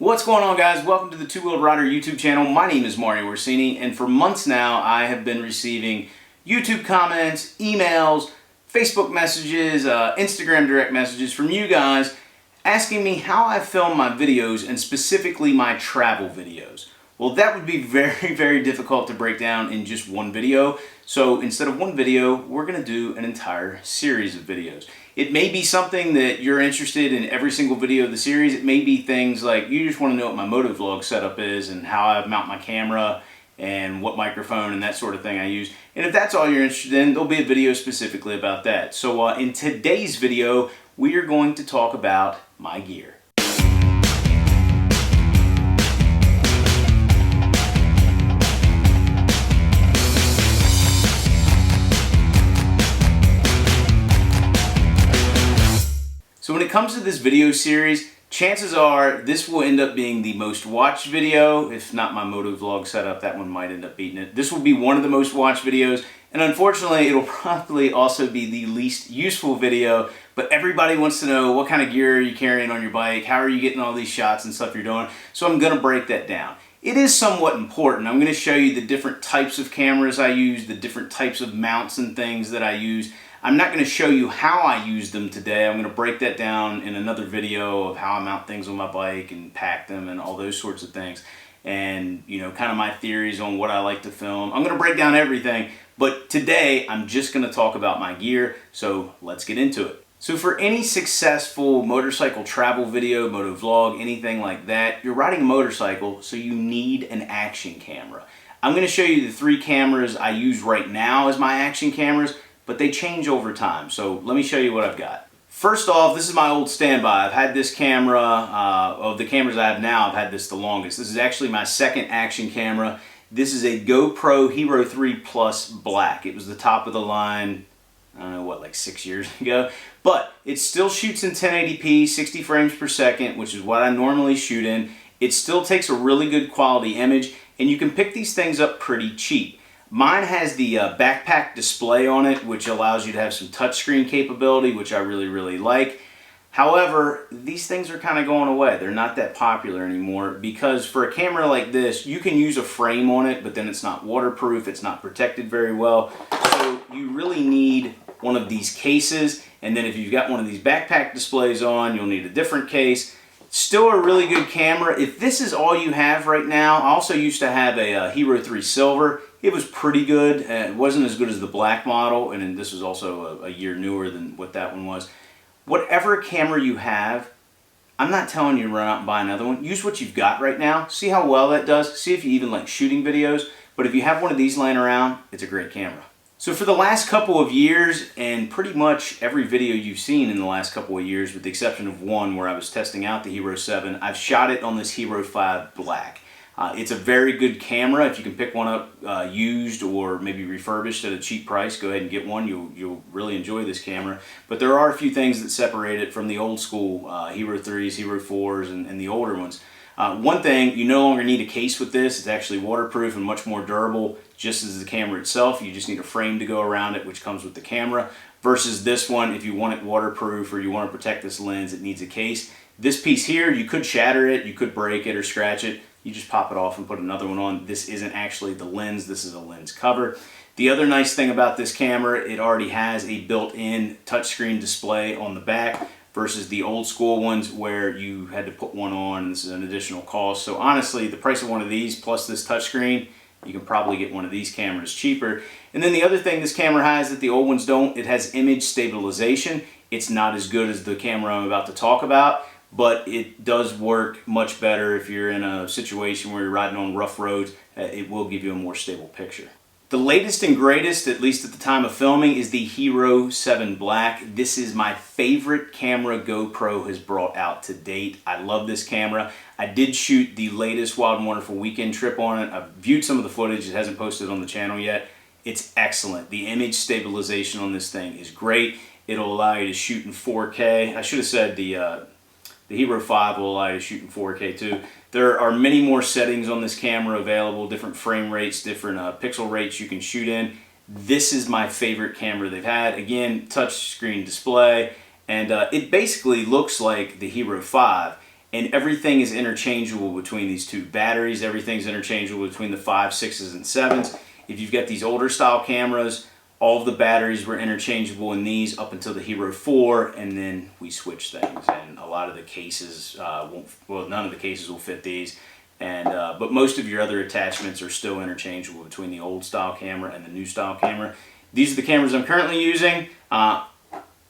What's going on, guys? Welcome to the Two-Wheeled Rider YouTube channel. My name is Mario Orsini, and for months now I have been receiving YouTube comments, emails, Facebook messages, Instagram direct messages from you guys asking me how I film my videos, and specifically my travel videos. Well, that would be very, very difficult to break down in just one video. So instead of one video, we're going to do an entire series of videos. It may be something that you're interested in every single video of the series. It may be things like you just want to know what my motovlog setup is and how I mount my camera and what microphone and that sort of thing I use. And if that's all you're interested in, there'll be a video specifically about that. So in today's video, we are going to talk about my gear. So when it comes to this video series, chances are this will end up being the most watched video. If not my motovlog setup, that one might end up beating it. This will be one of the most watched videos, and unfortunately it'll probably also be the least useful video, but everybody wants to know what kind of gear are you carrying on your bike, how are you getting all these shots and stuff you're doing, so I'm going to break that down. It is somewhat important. I'm going to show you the different types of cameras I use, the different types of mounts and things that I use. I'm not going to show you how I use them today. I'm going to break that down in another video of how I mount things on my bike and pack them and all those sorts of things. And, you know, kind of my theories on what I like to film. I'm going to break down everything, but today I'm just going to talk about my gear. So let's get into it. So for any successful motorcycle travel video, motovlog, anything like that, you're riding a motorcycle, so you need an action camera. I'm going to show you the three cameras I use right now as my action cameras, but they change over time. So let me show you what I've got. First off, this is my old standby. I've had this camera, of the cameras I have now, I've had this the longest. This is actually my second action camera. This is a GoPro Hero 3 Plus Black. It was the top of the line, I don't know what, like 6 years ago. But it still shoots in 1080p, 60 frames per second, which is what I normally shoot in. It still takes a really good quality image, and you can pick these things up pretty cheap. Mine has the backpack display on it, which allows you to have some touchscreen capability, which I really like. However, these things are kind of going away. They're not that popular anymore because for a camera like this, you can use a frame on it, but then it's not waterproof, it's not protected very well. So you really need one of these cases, and then if you've got one of these backpack displays on, you'll need a different case. Still a really good camera. If this is all you have right now, I also used to have a Hero 3 Silver. It was pretty good. It wasn't as good as the black model, and then this was also a year newer than what that one was. Whatever camera you have, I'm not telling you to run out and buy another one. Use what you've got right now. See how well that does. See if you even like shooting videos. But if you have one of these laying around, it's a great camera. So for the last couple of years, and pretty much every video you've seen in the last couple of years, with the exception of one where I was testing out the Hero 7, I've shot it on this Hero 5 Black. It's a very good camera. If you can pick one up used or maybe refurbished at a cheap price, go ahead and get one. You'll really enjoy this camera. But there are a few things that separate it from the old school Hero 3s, Hero 4s, and the older ones. One thing, you no longer need a case with this. It's actually waterproof and much more durable, just as the camera itself. You just need a frame to go around it, which comes with the camera. Versus this one, if you want it waterproof or you want to protect this lens, it needs a case. This piece here, you could shatter it, you could break it or scratch it. You just pop it off and put another one on. This isn't actually the lens, this is a lens cover. The other nice thing about this camera, it already has a built-in touchscreen display on the back versus the old school ones where you had to put one on, and this is an additional cost. So honestly, the price of one of these plus this touchscreen, you can probably get one of these cameras cheaper. And then the other thing this camera has that the old ones don't, it has image stabilization. It's not as good as the camera I'm about to talk about, but it does work much better if you're in a situation where you're riding on rough roads. It will give you a more stable picture. The latest and greatest, at least at the time of filming, is the Hero 7 Black. This is my favorite camera GoPro has brought out to date. I love this camera. I did shoot the latest Wild and Wonderful weekend trip on it. I've viewed some of the footage. It hasn't posted on the channel yet. It's excellent. The image stabilization on this thing is great. It'll allow you to shoot in 4K. I should have said the Hero 5 will allow you to shoot in 4K too. There are many more settings on this camera available, different frame rates, different pixel rates you can shoot in. This is my favorite camera they've had. Again, touchscreen display, and it basically looks like the Hero 5. and everything is interchangeable between these two batteries. Everything's interchangeable between the 5, 6s, and 7s. If you've got these older style cameras, all of the batteries were interchangeable in these up until the Hero 4, and then we switched things. And a lot of the cases none of the cases will fit these. And but most of your other attachments are still interchangeable between the old style camera and the new style camera. These are the cameras I'm currently using. I'm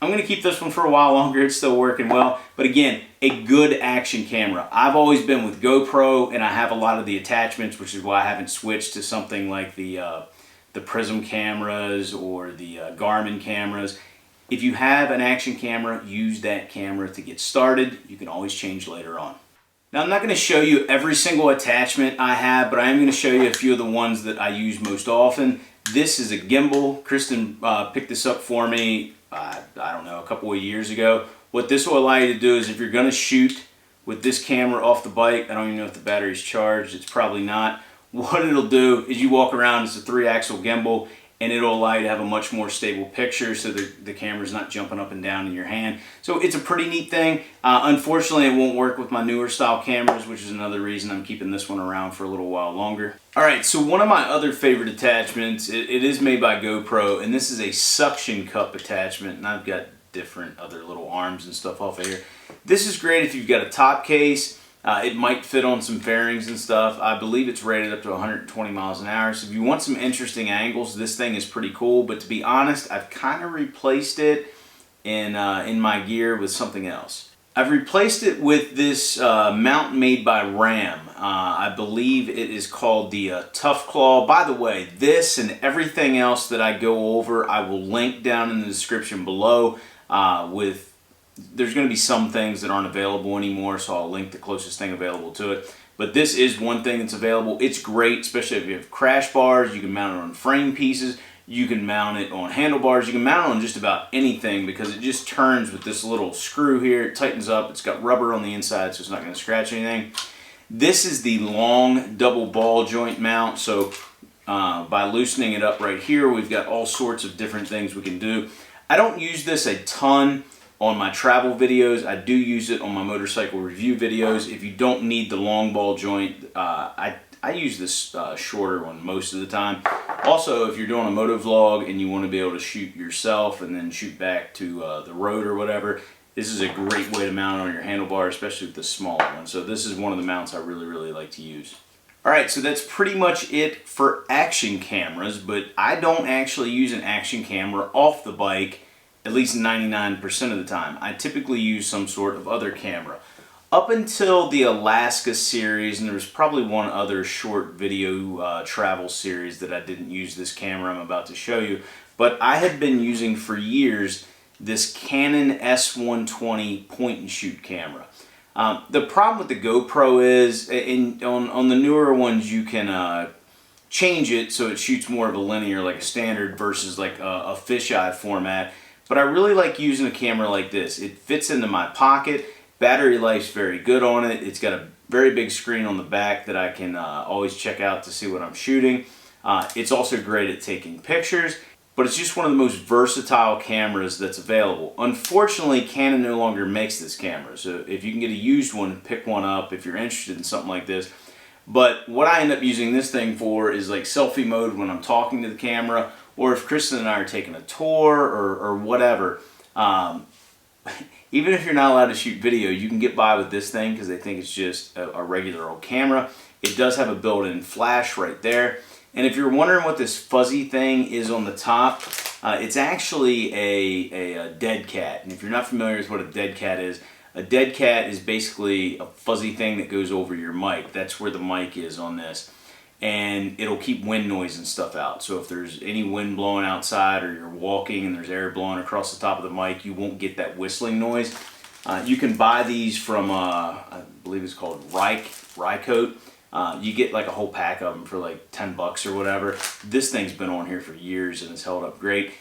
going to keep this one for a while longer. It's still working well. But again, a good action camera. I've always been with GoPro, and I have a lot of the attachments, which is why I haven't switched to something like the Prism cameras or the Garmin cameras. If you have an action camera, use that camera to get started. You can always change later on. Now, I'm not going to show you every single attachment I have, but I am going to show you a few of the ones that I use most often. This is a gimbal. Kristen picked this up for me, I don't know, a couple of years ago. What this will allow you to do is if you're going to shoot with this camera off the bike, I don't even know if the battery's charged, it's probably not. What it'll do is you walk around, it's a 3-axle gimbal, and it'll allow you to have a much more stable picture so the camera's not jumping up and down in your hand. So it's a pretty neat thing. Unfortunately, it won't work with my newer style cameras, which is another reason I'm keeping this one around for a little while longer. Alright, so one of my other favorite attachments, it is made by GoPro, and this is a suction cup attachment, and I've got different other little arms and stuff off of here. This is great if you've got a top case. It might fit on some fairings and stuff. I believe it's rated up to 120 miles an hour. So if you want some interesting angles, this thing is pretty cool. But to be honest, I've kind of replaced it in my gear with something else. I've replaced it with this mount made by Ram. I believe it is called the Tough Claw. By the way, this and everything else that I go over, I will link down in the description below there's going to be some things that aren't available anymore, so I'll link the closest thing available to it. But this is one thing that's available. It's great, especially if you have crash bars. You can mount it on frame pieces. You can mount it on handlebars. You can mount it on just about anything because it just turns with this little screw here. It tightens up. It's got rubber on the inside, so it's not going to scratch anything. This is the long double ball joint mount, so by loosening it up right here, we've got all sorts of different things we can do. I don't use this a ton on my travel videos. I do use it on my motorcycle review videos. If you don't need the long ball joint, I use this shorter one most of the time. Also, if you're doing a moto vlog and you want to be able to shoot yourself and then shoot back to the road or whatever, this is a great way to mount on your handlebar, especially with the smaller one. So this is one of the mounts I really like to use. Alright, so that's pretty much it for action cameras, but I don't actually use an action camera off the bike at least 99% of the time. I typically use some sort of other camera. Up until the Alaska series, and there was probably one other short video travel series that I didn't use this camera I'm about to show you, but I had been using for years this Canon S120 point and shoot camera. The problem with the GoPro is, on the newer ones you can change it so it shoots more of a linear, like a standard, versus like a fisheye format. But I really like using a camera like this. It fits into my pocket. Battery life's very good on it. It's got a very big screen on the back that I can always check out to see what I'm shooting. It's also great at taking pictures, but it's just one of the most versatile cameras that's available. Unfortunately, Canon no longer makes this camera, so if you can get a used one, pick one up if you're interested in something like this. But what I end up using this thing for is like selfie mode when I'm talking to the camera, or if Kristen and I are taking a tour or whatever. Even if you're not allowed to shoot video, you can get by with this thing because they think it's just a regular old camera. It does have a built-in flash right there. And if you're wondering what this fuzzy thing is on the top, it's actually a dead cat. And if you're not familiar with what a dead cat is basically a fuzzy thing that goes over your mic. That's where the mic is on this. And it'll keep wind noise and stuff out. So if there's any wind blowing outside or you're walking and there's air blowing across the top of the mic, you won't get that whistling noise. You can buy these from, I believe it's called Rycoat. You get like a whole pack of them for like 10 bucks or whatever. This thing's been on here for years and it's held up great.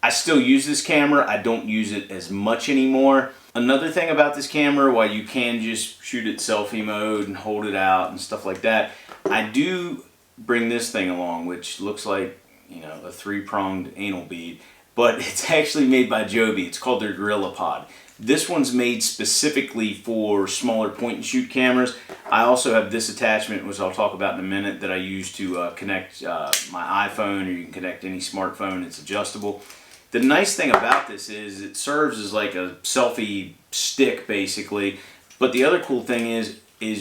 I still use this camera. I don't use it as much anymore. Another thing about this camera, while you can just shoot it selfie mode and hold it out and stuff like that, I do bring this thing along, which looks like, you know, a 3-pronged anal bead, but it's actually made by Joby. It's called their Gorilla Pod. This one's made specifically for smaller point and shoot cameras. I also have this attachment, which I'll talk about in a minute, that I use to connect my iPhone, or you can connect any smartphone. It's adjustable. The nice thing about this is it serves as like a selfie stick basically, but the other cool thing is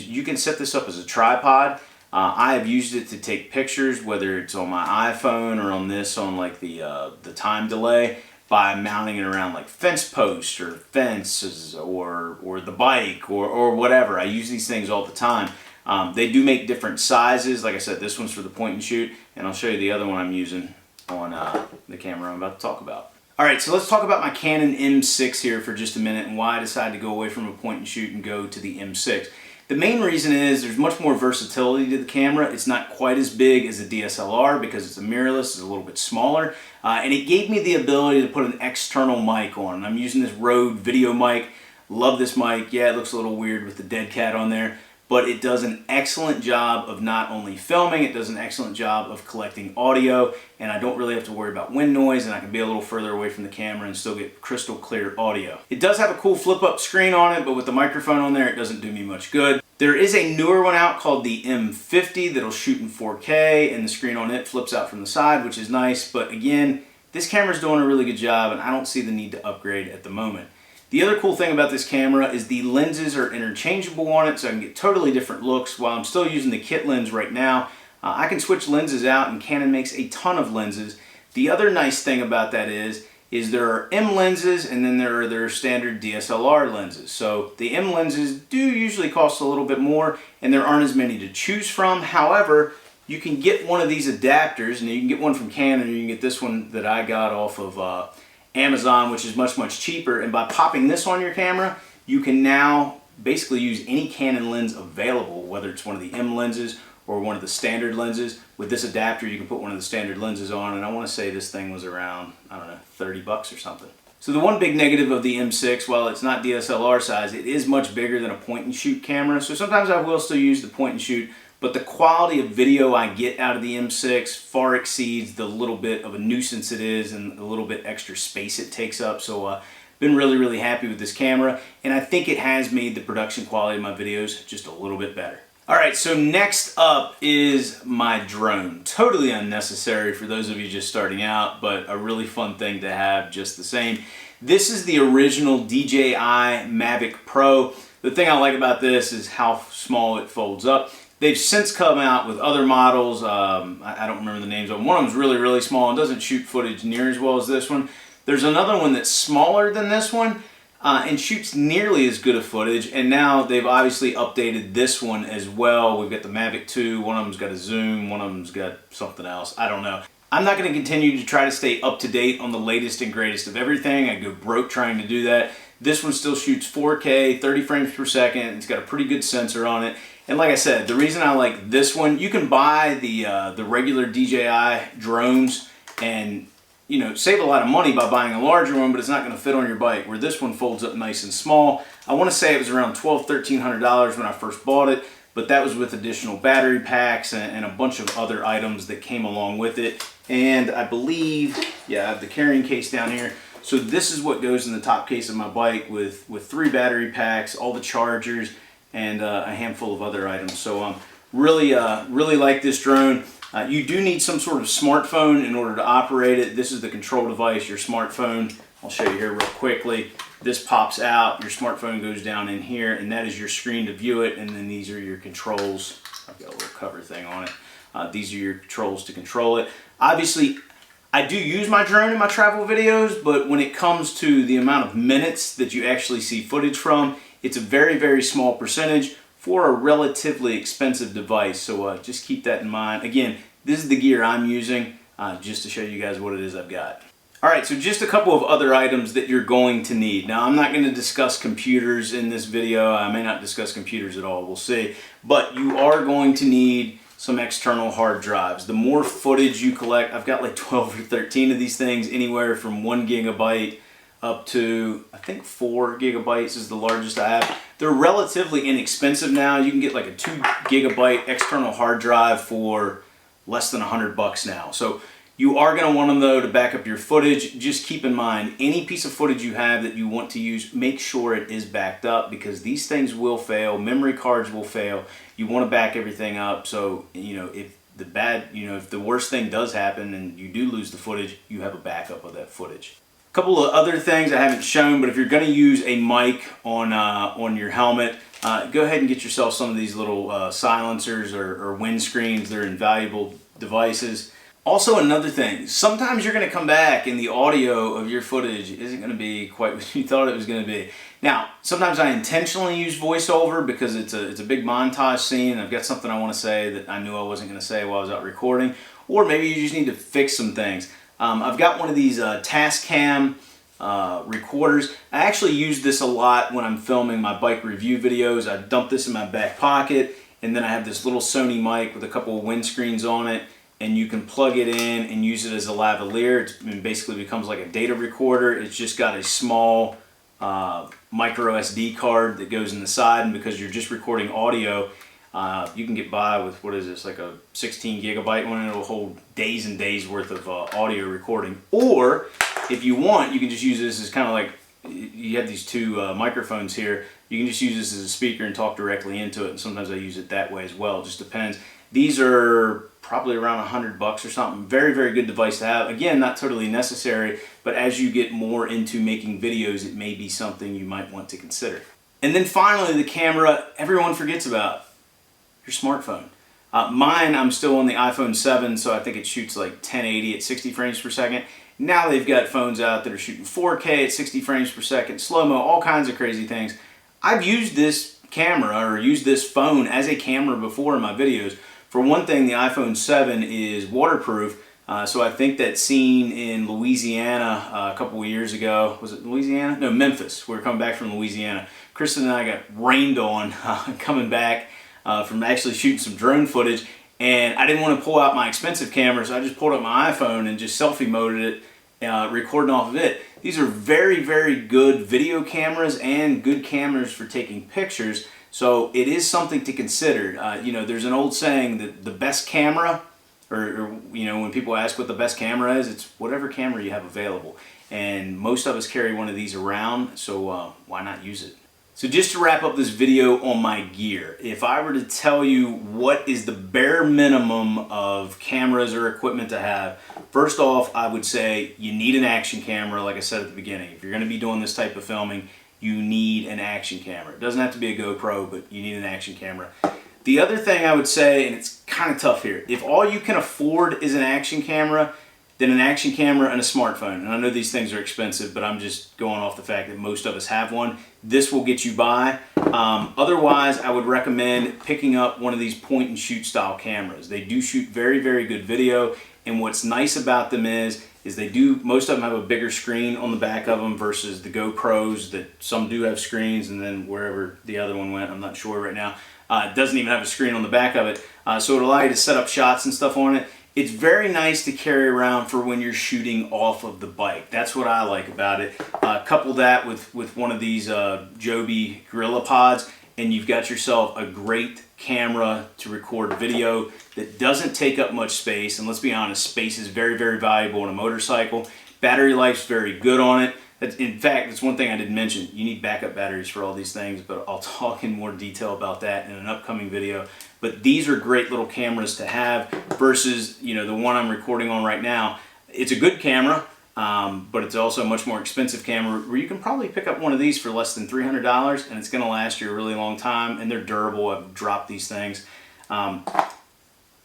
you can set this up as a tripod. I have used it to take pictures, whether it's on my iPhone or on this on like the time delay, by mounting it around like fence posts or fences or the bike or whatever. I use these things all the time. They do make different sizes. Like I said, this one's for the point and shoot, and I'll show you the other one I'm using on the camera I'm about to talk about. Alright, so let's talk about my Canon M6 here for just a minute and why I decided to go away from a point and shoot and go to the M6. The main reason is there's much more versatility to the camera. It's not quite as big as a DSLR because it's a mirrorless, it's a little bit smaller, and it gave me the ability to put an external mic on. I'm using this Rode video mic. Love this mic. Yeah, it looks a little weird with the dead cat on there, but it does an excellent job of not only filming, it does an excellent job of collecting audio, and I don't really have to worry about wind noise, and I can be a little further away from the camera and still get crystal clear audio. It does have a cool flip-up screen on it, but with the microphone on there, it doesn't do me much good. There is a newer one out called the M50 that'll shoot in 4K, and the screen on it flips out from the side, which is nice, but again, this camera's doing a really good job, and I don't see the need to upgrade at the moment. The other cool thing about this camera is the lenses are interchangeable on it, so I can get totally different looks. While I'm still using the kit lens right now, I can switch lenses out, and Canon makes a ton of lenses. The other nice thing about that is there are M lenses, and then there are their standard DSLR lenses. So the M lenses do usually cost a little bit more, and there aren't as many to choose from. However, you can get one of these adapters, and you can get one from Canon, or you can get this one that I got off of Amazon, which is much cheaper, and by popping this on your camera, you can now basically use any Canon lens available, whether it's one of the M lenses or one of the standard lenses. With this adapter, you can put one of the standard lenses on, and I want to say this thing was around, I don't know, 30 bucks or something. So the one big negative of the M6, while it's not DSLR size, it is much bigger than a point and shoot camera, so sometimes I will still use the point and shoot, but the quality of video I get out of the M6 far exceeds the little bit of a nuisance it is and the little bit extra space it takes up. So been really happy with this camera, and I think it has made the production quality of my videos just a little bit better. Alright, so next up is my drone. Totally unnecessary for those of you just starting out, but a really fun thing to have just the same. This is the original DJI Mavic Pro. The thing I like about this is how small it folds up. They've since come out with other models. I don't remember the names of them. One of them's really small and doesn't shoot footage near as well as this one. There's another one that's smaller than this one and shoots nearly as good of footage. And now they've obviously updated this one as well. We've got the Mavic 2. One of them's got a zoom. One of them's got something else. I don't know. I'm not going to continue to try to stay up to date on the latest and greatest of everything. I go broke trying to do that. This one still shoots 4K, 30 frames per second. It's got a pretty good sensor on it. And like I said, the reason I like this one, you can buy the regular DJI drones and, you know, save a lot of money by buying a larger one, but it's not going to fit on your bike, where this one folds up nice and small. I want to say it was around $1,200, $1,300 when I first bought it, but that was with additional battery packs and a bunch of other items that came along with it. And I believe, yeah, I have the carrying case down here. So this is what goes in the top case of my bike with 3 battery packs, all the chargers, and a handful of other items. So really like this drone. You do need some sort of smartphone in order to operate it. This is the control device, your smartphone. I'll show you here real quickly. This pops out, your smartphone goes down in here, and that is your screen to view it, and then these are your controls. I've got a little cover thing on it. These are your controls to control it. Obviously, I do use my drone in my travel videos, but when it comes to the amount of minutes that you actually see footage from, it's a very small percentage for a relatively expensive device. So just keep that in mind. Again, this is the gear I'm using just to show you guys what it is I've got. Alright, so just a couple of other items that you're going to need. Now, I'm not going to discuss computers in this video. I may not discuss computers at all. We'll see. But you are going to need some external hard drives. The more footage you collect, I've got like 12 or 13 of these things, anywhere from 1 gigabyte up to, I think 4 gigabytes is the largest I have. They're relatively inexpensive now. You can get like a 2 gigabyte external hard drive for less than $100 now. So You are going to want them though to back up your footage. Just keep in mind, any piece of footage you have that you want to use, make sure it is backed up, because these things will fail. Memory cards will fail. You want to back everything up, so if the worst thing does happen and you do lose the footage, you have a backup of that footage. A couple of other things I haven't shown, but if you're going to use a mic on your helmet, go ahead and get yourself some of these little silencers or windscreens. They're invaluable devices. Also, another thing, sometimes you're going to come back and the audio of your footage isn't going to be quite what you thought it was going to be. Now, sometimes I intentionally use voiceover because it's a big montage scene and I've got something I want to say that I knew I wasn't going to say while I was out recording, or maybe you just need to fix some things. I've got one of these Tascam recorders. I actually use this a lot when I'm filming my bike review videos. I dump this in my back pocket, and then I have this little Sony mic with a couple of windscreens on it, and you can plug it in and use it as a lavalier. It basically becomes like a data recorder. It's just got a small micro SD card that goes in the side, and because you're just recording audio, you can get by with, what is this, like a 16 gigabyte one, and it'll hold days and days worth of audio recording. Or if you want, you can just use this as kind of like, you have these two microphones here, you can just use this as a speaker and talk directly into it, and sometimes I use it that way as well. It just depends. These are probably around $100 or something. Very, very good device to have. Again, not totally necessary, but as you get more into making videos, it may be something you might want to consider. And then finally, the camera everyone forgets about, your smartphone. Mine, I'm still on the iPhone 7, so I think it shoots like 1080 at 60 frames per second. Now they've got phones out that are shooting 4K at 60 frames per second, slow-mo, all kinds of crazy things. I've used this camera, or used this phone as a camera before in my videos. For one thing, the iPhone 7 is waterproof, so I think that scene in Louisiana a couple of years ago, was it Louisiana? No, Memphis. We were coming back from Louisiana. Kristen and I got rained on coming back from actually shooting some drone footage, and I didn't want to pull out my expensive camera, so I just pulled up my iPhone and just selfie moded it, recording off of it. These are very, very good video cameras and good cameras for taking pictures. So it is something to consider. There's an old saying that the best camera, or when people ask what the best camera is, it's whatever camera you have available. And most of us carry one of these around, so why not use it? So just to wrap up this video on my gear, if I were to tell you what is the bare minimum of cameras or equipment to have, first off, I would say you need an action camera, like I said at the beginning. If you're going to be doing this type of filming, you need an action camera. It doesn't have to be a GoPro, but you need an action camera. The other thing I would say, and it's kind of tough here, if all you can afford is an action camera, then an action camera and a smartphone. And I know these things are expensive, but I'm just going off the fact that most of us have one. This will get you by. Otherwise, I would recommend picking up one of these point and shoot style cameras. They do shoot very, very good video, and what's nice about them is most of them have a bigger screen on the back of them versus the GoPros that some do have screens, and then wherever the other one went, I'm not sure right now, it doesn't even have a screen on the back of it. So it'll allow you to set up shots and stuff on it. It's very nice to carry around for when you're shooting off of the bike. That's what I like about it. Couple that with one of these Joby Gorilla Pods, and you've got yourself a great camera to record video that doesn't take up much space. And let's be honest, space is very, very valuable on a motorcycle. Battery life's very good on it. In fact, that's one thing I didn't mention. You need backup batteries for all these things, but I'll talk in more detail about that in an upcoming video. But these are great little cameras to have versus, the one I'm recording on right now. It's a good camera, but it's also a much more expensive camera where you can probably pick up one of these for less than $300, and it's going to last you a really long time, and they're durable. I've dropped these things.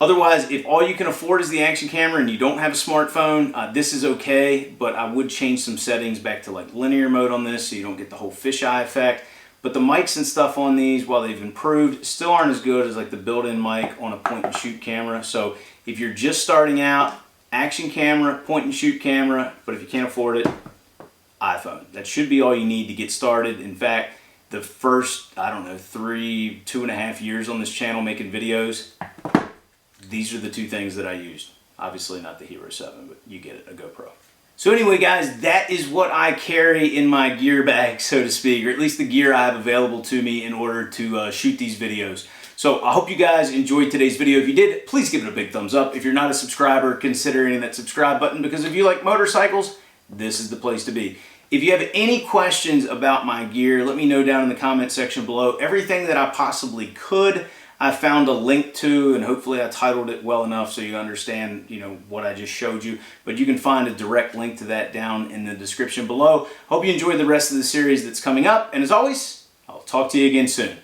Otherwise, if all you can afford is the action camera and you don't have a smartphone, this is okay, but I would change some settings back to like linear mode on this so you don't get the whole fisheye effect. But the mics and stuff on these, while they've improved, still aren't as good as like the built-in mic on a point and shoot camera. So if you're just starting out, action camera, point and shoot camera, but if you can't afford it, iPhone. That should be all you need to get started. In fact, the first, 2.5 years on this channel making videos, these are the two things that I used. Obviously not the Hero 7, but you get it, a GoPro. So anyway, guys, that is what I carry in my gear bag, so to speak, or at least the gear I have available to me in order to shoot these videos. So I hope you guys enjoyed today's video. If you did, please give it a big thumbs up. If you're not a subscriber, consider hitting that subscribe button, because if you like motorcycles, this is the place to be. If you have any questions about my gear, let me know down in the comment section below. Everything that I possibly could, I found a link to, and hopefully I titled it well enough so you understand, what I just showed you. But you can find a direct link to that down in the description below. Hope you enjoy the rest of the series that's coming up. And as always, I'll talk to you again soon.